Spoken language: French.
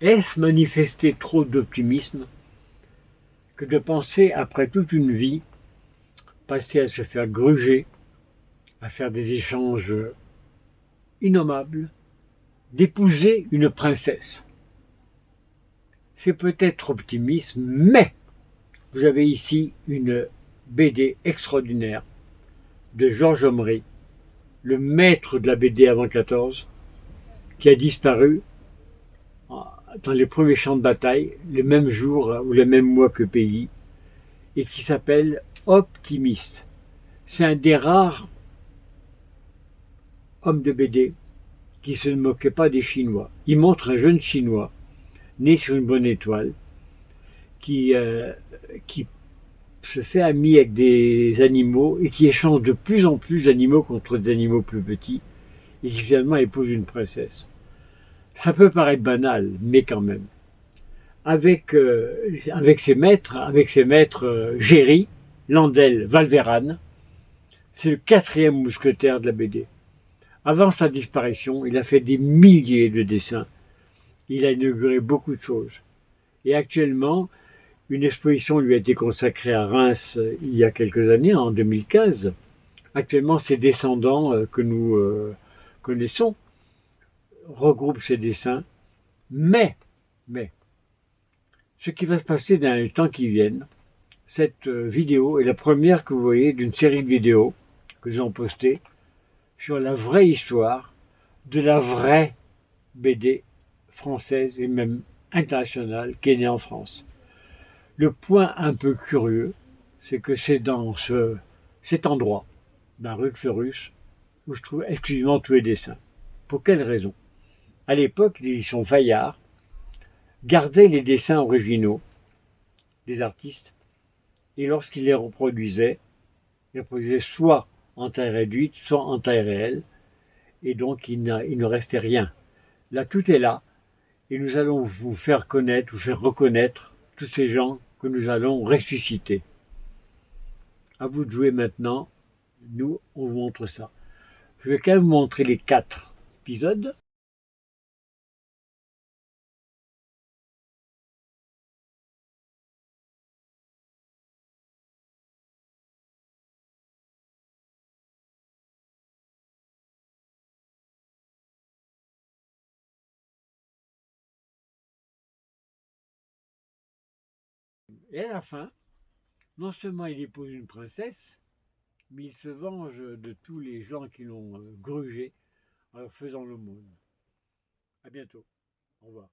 Est-ce manifester trop d'optimisme que de penser, après toute une vie, passer à se faire gruger, à faire des échanges innommables, d'épouser une princesse? C'est peut-être optimiste, mais vous avez ici une BD extraordinaire de Georges Omri, le maître de la BD avant 14, qui a disparu dans les premiers champs de bataille, le même jour ou le même mois que Pays, et qui s'appelle Optimiste. C'est un des rares hommes de BD qui se ne moquait pas des Chinois. Il montre un jeune Chinois né sur une bonne étoile qui se fait ami avec des animaux et qui échange de plus en plus d'animaux contre des animaux plus petits et qui finalement épouse une princesse. Ça peut paraître banal, mais quand même. Avec ses maîtres Géry, Landel, Valvérane, c'est le quatrième mousquetaire de la BD. Avant sa disparition, il a fait des milliers de dessins. Il a inauguré beaucoup de choses. Et actuellement, une exposition lui a été consacrée à Reims il y a quelques années, en 2015. Actuellement, ses descendants que nous connaissons regroupent ses dessins. Mais, ce qui va se passer dans les temps qui viennent, cette vidéo est la première que vous voyez d'une série de vidéos que nous avons postées sur la vraie histoire de la vraie BD française et même internationale qui est née en France. Le point un peu curieux, c'est que c'est dans cet endroit, la rue de Fleurus, où je trouve exclusivement tous les dessins. Pour quelle raison? À l'époque, l'édition Fayard gardait les dessins originaux des artistes et lorsqu'ils les ils reproduisaient soit en taille réduite, soit en taille réelle, et donc il ne restait rien. Là, tout est là, et nous allons vous faire connaître, vous faire reconnaître tous ces gens que nous allons ressusciter. À vous de jouer maintenant. Nous, on vous montre ça. Je vais quand même vous montrer les 4 épisodes. Et à la fin, non seulement il épouse une princesse, mais il se venge de tous les gens qui l'ont grugé en leur faisant l'aumône. À bientôt. Au revoir.